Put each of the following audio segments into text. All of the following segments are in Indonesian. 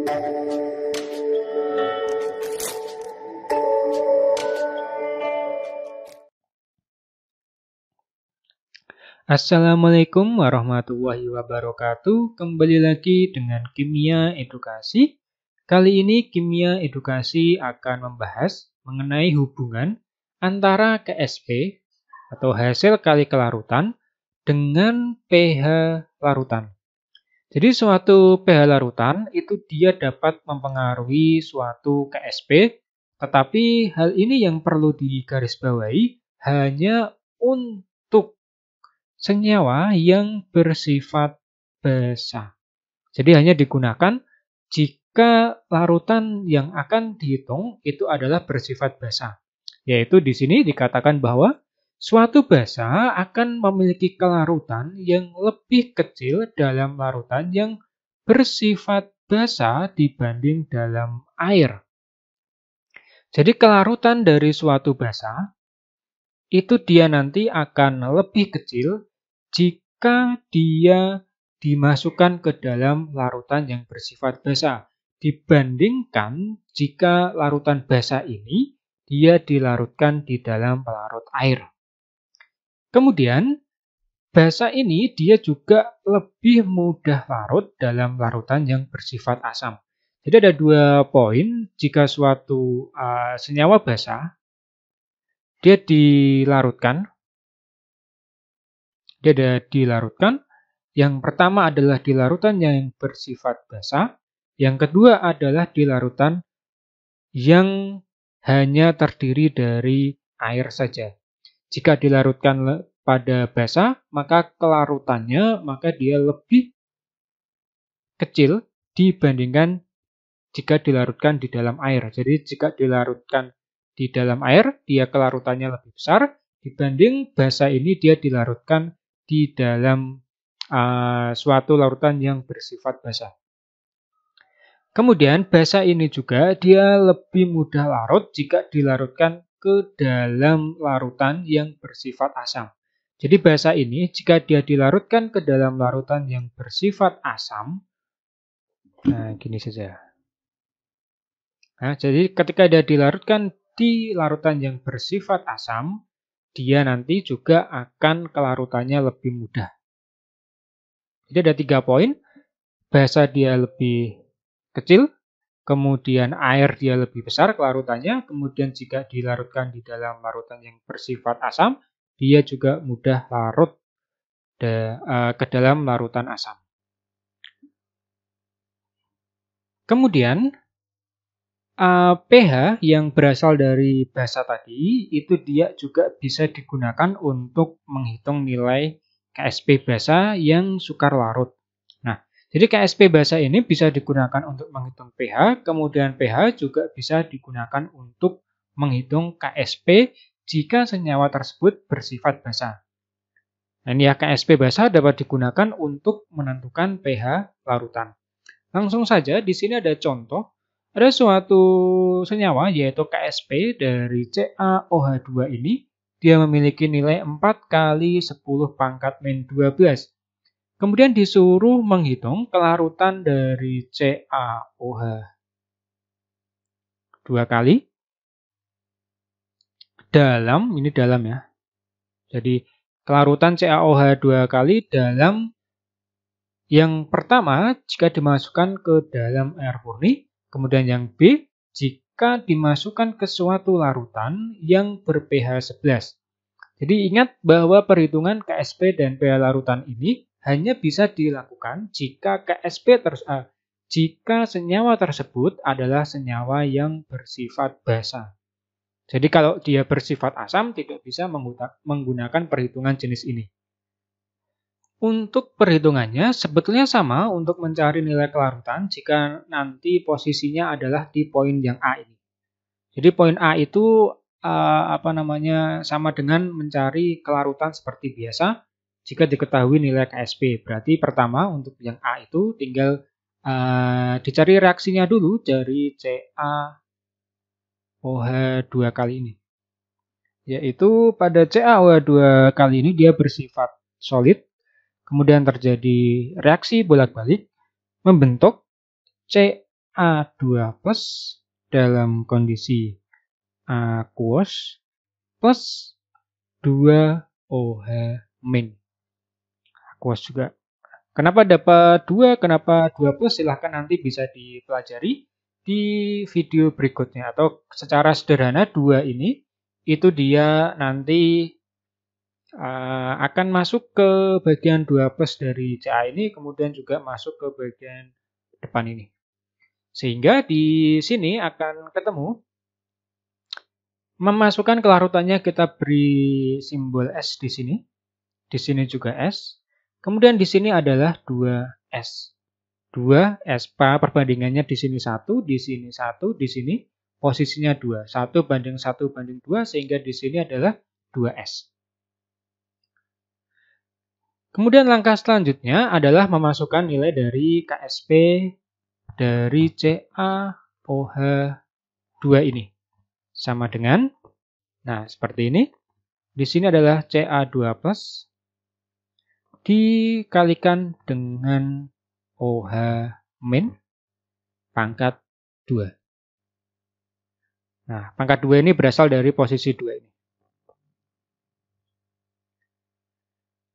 Assalamualaikum warahmatullahi wabarakatuh. Kembali lagi dengan Kimia Edukasi. Kali ini Kimia Edukasi akan membahas mengenai hubungan antara KSP atau hasil kali kelarutan dengan pH larutan. Jadi suatu pH larutan itu dia dapat mempengaruhi suatu KSP, tetapi hal ini yang perlu digarisbawahi hanya untuk senyawa yang bersifat basa. Jadi hanya digunakan jika larutan yang akan dihitung itu adalah bersifat basa. Yaitu di sini dikatakan bahwa suatu basa akan memiliki kelarutan yang lebih kecil dalam larutan yang bersifat basa dibanding dalam air. Jadi kelarutan dari suatu basa itu dia nanti akan lebih kecil jika dia dimasukkan ke dalam larutan yang bersifat basa dibandingkan jika larutan basa ini dia dilarutkan di dalam pelarut air. Kemudian basa ini dia juga lebih mudah larut dalam larutan yang bersifat asam. Jadi ada dua poin jika suatu senyawa basa dia dilarutkan. Yang pertama adalah di larutan yang bersifat basa. Yang kedua adalah di larutan yang hanya terdiri dari air saja. Jika dilarutkan pada basa, maka kelarutannya dia lebih kecil dibandingkan jika dilarutkan di dalam air. Jadi jika dilarutkan di dalam air, dia kelarutannya lebih besar dibanding basa ini dia dilarutkan di dalam suatu larutan yang bersifat basa. Kemudian basa ini juga dia lebih mudah larut jika dilarutkan ke dalam larutan yang bersifat asam. Jadi basa ini jika dia dilarutkan ke dalam larutan yang bersifat asam, gini saja. Jadi ketika dia dilarutkan di larutan yang bersifat asam, dia nanti juga akan kelarutannya lebih mudah. Jadi ada 3 poin. Basa dia lebih kecil, kemudian air dia lebih besar kelarutannya, kemudian jika dilarutkan di dalam larutan yang bersifat asam, dia juga mudah larut ke dalam larutan asam. Kemudian pH yang berasal dari basa tadi itu dia juga bisa digunakan untuk menghitung nilai KSP basa yang sukar larut. Nah, jadi KSP basa ini bisa digunakan untuk menghitung pH, kemudian pH juga bisa digunakan untuk menghitung KSP jika senyawa tersebut bersifat basa. Nah, ini ya KSP basa dapat digunakan untuk menentukan pH larutan. Langsung saja di sini ada contoh. Ada suatu senyawa yaitu KSP dari CaOH2 ini. Dia memiliki nilai 4 kali 10 pangkat min 12. Kemudian disuruh menghitung kelarutan dari CaOH 2 kali dalam, ini dalam ya. Jadi kelarutan CaOH 2 kali dalam yang pertama jika dimasukkan ke dalam air murni. Kemudian yang B, jika dimasukkan ke suatu larutan yang ber-pH 11. Jadi ingat bahwa perhitungan KSP dan pH larutan ini hanya bisa dilakukan jika jika senyawa tersebut adalah senyawa yang bersifat basa. Jadi kalau dia bersifat asam tidak bisa menggunakan perhitungan jenis ini. Untuk perhitungannya sebetulnya sama untuk mencari nilai kelarutan jika nanti posisinya adalah di poin yang A ini. Jadi poin A itu sama dengan mencari kelarutan seperti biasa jika diketahui nilai KSP. Berarti pertama untuk yang A itu tinggal dicari reaksinya dulu dari CaOH 2 kali ini. Yaitu pada CaOH 2 kali ini dia bersifat solid. Kemudian terjadi reaksi bolak-balik membentuk CA2 plus dalam kondisi aqueous plus 2OH min. Aqueous juga. Kenapa dapat 2? Kenapa 2 plus? Silahkan nanti bisa dipelajari di video berikutnya. Atau secara sederhana 2 ini, itu dia nanti akan masuk ke bagian 2 plus dari Ca ini, kemudian juga masuk ke bagian depan ini. Sehingga di sini akan ketemu, memasukkan kelarutannya kita beri simbol S di sini. Di sini juga S. Kemudian di sini adalah 2S. 2S, perbandingannya di sini 1, di sini 1, di sini posisinya 2. 1 banding 1 banding 2, sehingga di sini adalah 2S. Kemudian langkah selanjutnya adalah memasukkan nilai dari KSP dari CaOH2 ini. Sama dengan, nah seperti ini. Di sini adalah Ca2 plus dikalikan dengan OH min pangkat 2. Nah, pangkat 2 ini berasal dari posisi 2 ini.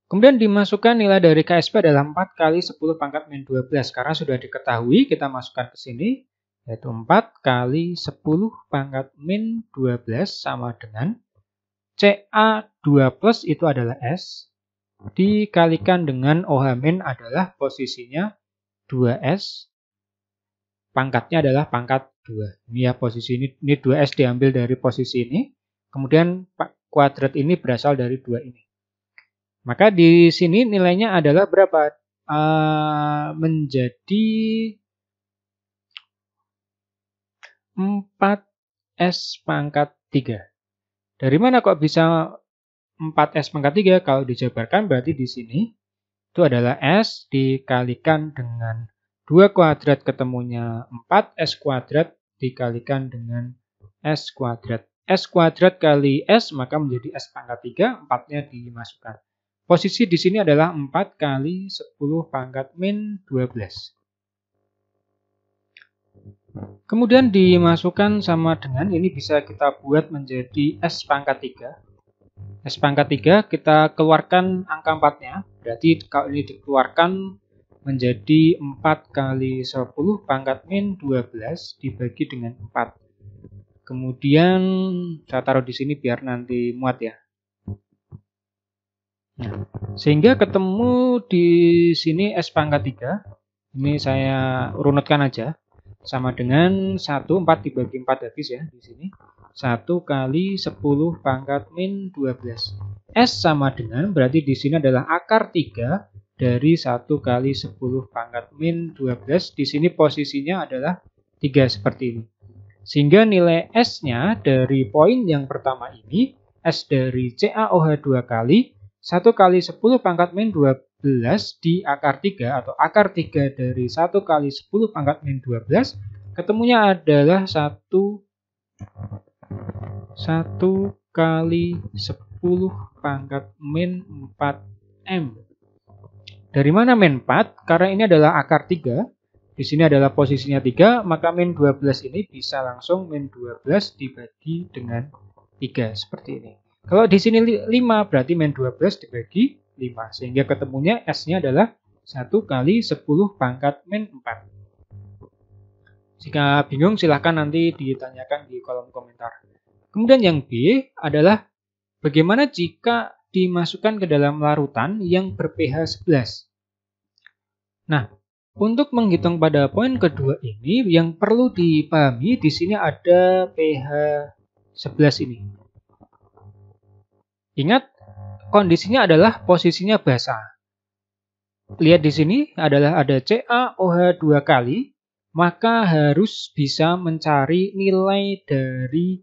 Kemudian dimasukkan nilai dari KSP adalah 4 kali 10 pangkat min 12. Karena sudah diketahui, kita masukkan ke sini, yaitu 4 kali 10 pangkat min 12 sama dengan Ca2 plus itu adalah S, dikalikan dengan OH min adalah posisinya 2S, pangkatnya adalah pangkat 2. Ini ya posisi ini 2S diambil dari posisi ini, kemudian kuadrat ini berasal dari 2 ini. Maka di sini nilainya adalah berapa? Menjadi 4S pangkat 3. Dari mana kok bisa 4S pangkat 3? Kalau dijabarkan berarti di sini itu adalah S dikalikan dengan 2 kuadrat ketemunya 4S kuadrat dikalikan dengan S kuadrat. S kuadrat kali S maka menjadi S pangkat 3, 4-nya dimasukkan. Posisi di sini adalah 4 kali 10 pangkat min 12. Kemudian dimasukkan sama dengan, ini bisa kita buat menjadi S pangkat 3. S pangkat 3 kita keluarkan angka 4-nya. Berarti kalau ini dikeluarkan menjadi 4 kali 10 pangkat min 12 dibagi dengan 4. Kemudian saya taruh di sini biar nanti muat ya. Nah, sehingga ketemu di sini S pangkat 3. Ini saya runutkan aja. Sama dengan 1, 4 dibagi 4 habis ya di sini. 1 kali 10 pangkat min 12. S sama dengan, berarti di sini adalah akar 3 dari 1 kali 10 pangkat min 12. Di sini posisinya adalah 3 seperti ini. Sehingga nilai S-nya dari poin yang pertama ini, S dari CaOH 2 kali 1 kali 10 pangkat min 12 di akar 3 atau akar 3 dari 1 kali 10 pangkat min 12 ketemunya adalah 1 kali 10 pangkat min 4M. Dari mana min 4? Karena ini adalah akar 3. Di sini adalah posisinya 3, maka min 12 ini bisa langsung min 12 dibagi dengan 3 seperti ini. Kalau di sini 5 berarti min 12 dibagi 5. Sehingga ketemunya S-nya adalah 1 kali 10 pangkat min 4. Jika bingung silahkan nanti ditanyakan di kolom komentar. Kemudian yang B adalah bagaimana jika dimasukkan ke dalam larutan yang ber-pH 11. Nah, untuk menghitung pada poin kedua ini yang perlu dipahami di sini ada pH 11 ini. Ingat, kondisinya adalah posisinya basah. Lihat di sini adalah ada CaOH 2 kali, maka harus bisa mencari nilai dari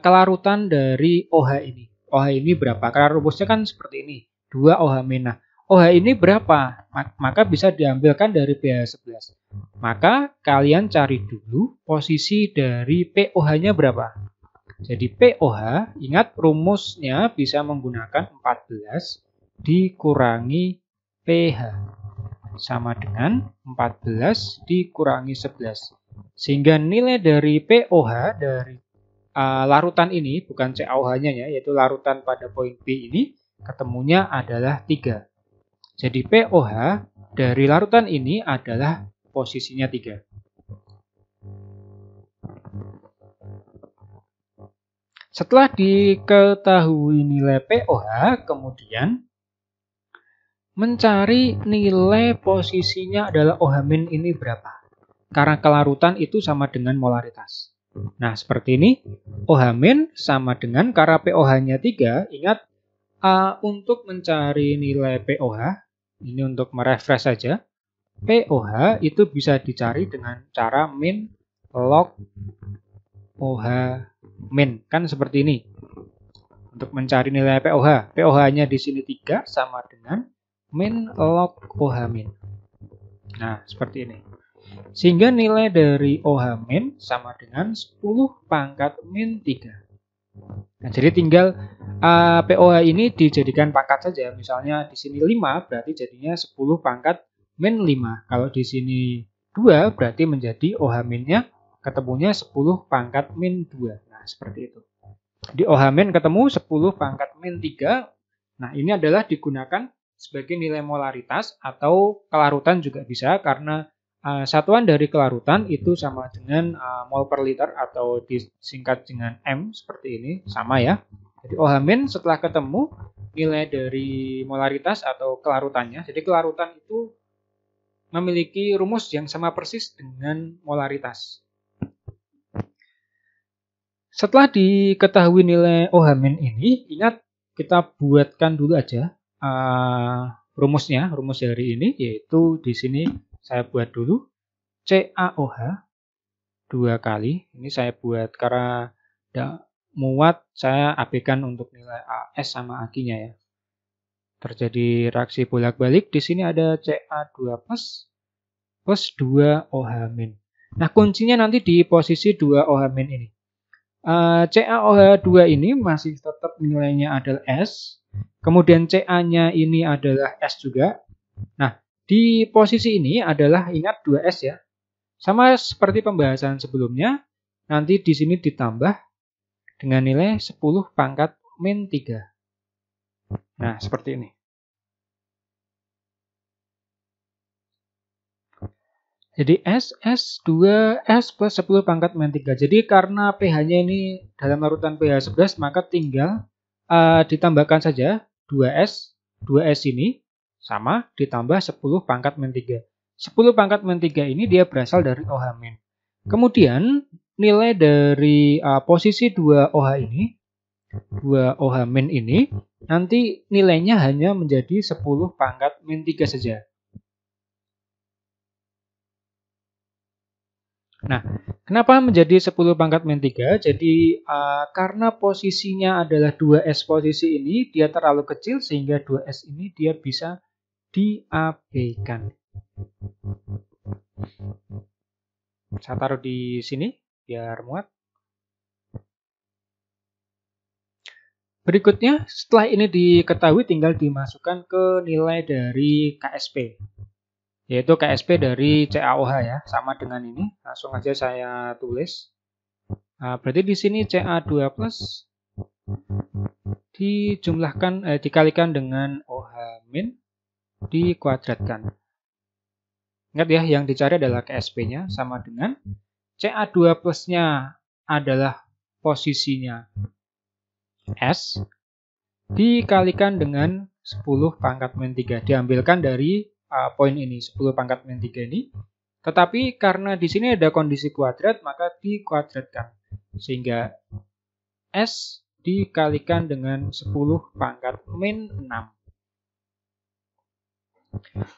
kelarutan dari OH ini. OH ini berapa? Karena rumusnya kan seperti ini, 2 OH min. Nah, OH ini berapa? Maka bisa diambilkan dari pH 11. Maka kalian cari dulu posisi dari pOH-nya berapa. Jadi pOH, ingat rumusnya bisa menggunakan 14 dikurangi pH. Sama dengan 14 dikurangi 11. Sehingga nilai dari POH dari larutan ini, bukan CaOH-nya ya, yaitu larutan pada poin B ini, ketemunya adalah 3. Jadi POH dari larutan ini adalah posisinya 3. Setelah diketahui nilai POH, kemudian mencari nilai posisinya adalah OH- ini berapa. Karena kelarutan itu sama dengan molaritas. Nah, seperti ini. OH- sama dengan, karena POH-nya 3, ingat untuk mencari nilai POH, ini untuk merefresh saja, POH itu bisa dicari dengan cara min log OH-, kan seperti ini. Untuk mencari nilai POH, POH-nya di sini 3 sama dengan min log OH-. Nah, seperti ini. Sehingga nilai dari OH- sama dengan 10 pangkat min 3. Nah, jadi tinggal POH ini dijadikan pangkat saja. Misalnya di sini 5 berarti jadinya 10 pangkat min 5. Kalau di sini 2 berarti menjadi OH-nya ketemunya 10 pangkat min 2. Nah, seperti itu. Di OH- ketemu 10 pangkat min 3. Nah, ini adalah digunakan sebagai nilai molaritas atau kelarutan juga bisa, karena satuan dari kelarutan itu sama dengan mol per liter atau disingkat dengan M seperti ini, sama ya. Jadi OH- setelah ketemu nilai dari molaritas atau kelarutannya, jadi kelarutan itu memiliki rumus yang sama persis dengan molaritas. Setelah diketahui nilai OH- ini, ingat kita buatkan dulu aja rumusnya, rumus dari ini, yaitu di sini saya buat dulu CaOH 2 kali. Ini saya buat karena tidak muat, saya abaikan untuk nilai AS sama AQ-nya ya. Terjadi reaksi bolak-balik. Di sini ada Ca2 plus 2 OH-. Nah, kuncinya nanti di posisi 2 OH- ini. CaOH 2 ini masih tetap nilainya adalah S. Kemudian Ca-nya ini adalah S juga. Nah, di posisi ini adalah, ingat 2S ya. Sama seperti pembahasan sebelumnya, nanti di sini ditambah dengan nilai 10 pangkat min 3. Nah, seperti ini. Jadi S 2S plus 10 pangkat min 3. Jadi karena pH-nya ini dalam larutan pH 11, maka tinggal ditambahkan saja 2S. 2S ini sama ditambah 10 pangkat min 3. 10 pangkat min 3 ini dia berasal dari OH-. Kemudian nilai dari posisi 2 OH ini, 2 OH- ini, nanti nilainya hanya menjadi 10 pangkat min 3 saja. Nah, kenapa menjadi 10 pangkat min 3? Jadi karena posisinya adalah 2S posisi ini, dia terlalu kecil sehingga 2S ini dia bisa diabaikan. Saya taruh di sini biar muat. Berikutnya, setelah ini diketahui tinggal dimasukkan ke nilai dari KSP. Yaitu KSP dari CaOH ya, sama dengan ini. Langsung aja saya tulis. Nah, berarti di sini Ca2 plus dijumlahkan dikalikan dengan OH- dikuadratkan. Ingat ya, yang dicari adalah KSP-nya sama dengan Ca2 plusnya adalah posisinya S dikalikan dengan 10 pangkat min 3. Diambilkan dari poin ini, 10 pangkat min 3 ini. Tetapi karena di sini ada kondisi kuadrat, maka dikuadratkan. Sehingga S dikalikan dengan 10 pangkat min 6.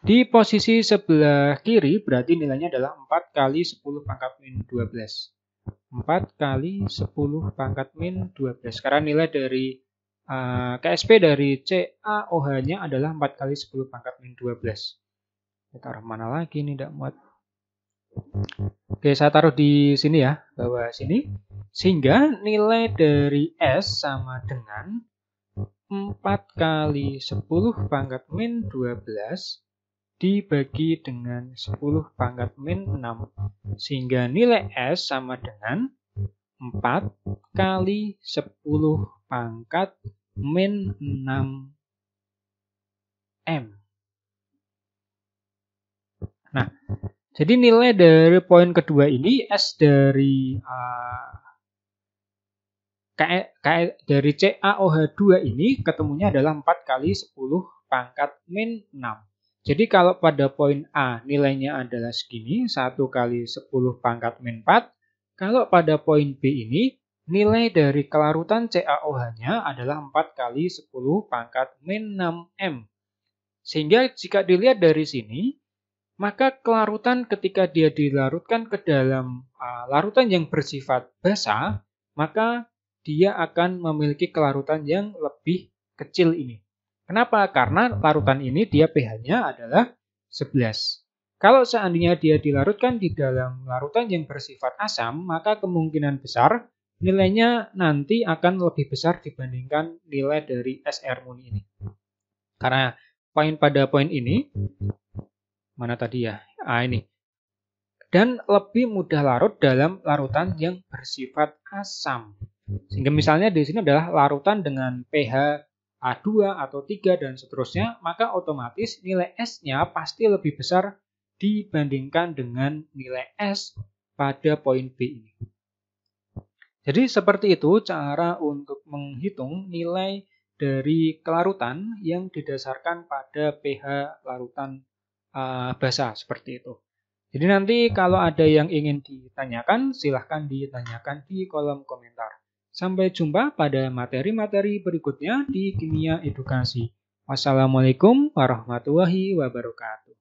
Di posisi sebelah kiri berarti nilainya adalah 4 kali 10 pangkat min 12. 4 kali 10 pangkat min 12. Karena nilai dari KSP dari CaOH-nya adalah 4 kali 10 pangkat min 12. Kita taruh mana lagi nih, tidak muat. Oke, saya taruh di sini ya, bawah sini. Sehingga nilai dari S sama dengan 4 kali 10 pangkat min 12 dibagi dengan 10 pangkat min 6. Sehingga nilai S sama dengan 4 kali 10 pangkat min 6 M. Nah, jadi nilai dari poin kedua ini, S dari dari CaOH2 ini ketemunya adalah 4 kali 10 pangkat min 6. Jadi kalau pada poin A nilainya adalah segini, 1 kali 10 pangkat min 4. Kalau pada poin B ini, nilai dari kelarutan CaOH-nya adalah 4 kali 10 pangkat min 6M. Sehingga jika dilihat dari sini, maka kelarutan ketika dia dilarutkan ke dalam larutan yang bersifat basa, maka dia akan memiliki kelarutan yang lebih kecil ini. Kenapa? Karena larutan ini dia pH-nya adalah 11. Kalau seandainya dia dilarutkan di dalam larutan yang bersifat asam, maka kemungkinan besar nilainya nanti akan lebih besar dibandingkan nilai dari SR murni ini. Karena pada poin ini, mana tadi ya? Ini. Dan lebih mudah larut dalam larutan yang bersifat asam. Sehingga misalnya di sini adalah larutan dengan pH A2 atau 3 dan seterusnya, maka otomatis nilai S-nya pasti lebih besar dibandingkan dengan nilai S pada poin B ini. Jadi seperti itu cara untuk menghitung nilai dari kelarutan yang didasarkan pada pH larutan basa seperti itu. Jadi nanti kalau ada yang ingin ditanyakan, silahkan ditanyakan di kolom komentar. Sampai jumpa pada materi-materi berikutnya di Kimia Edukasi. Wassalamualaikum warahmatullahi wabarakatuh.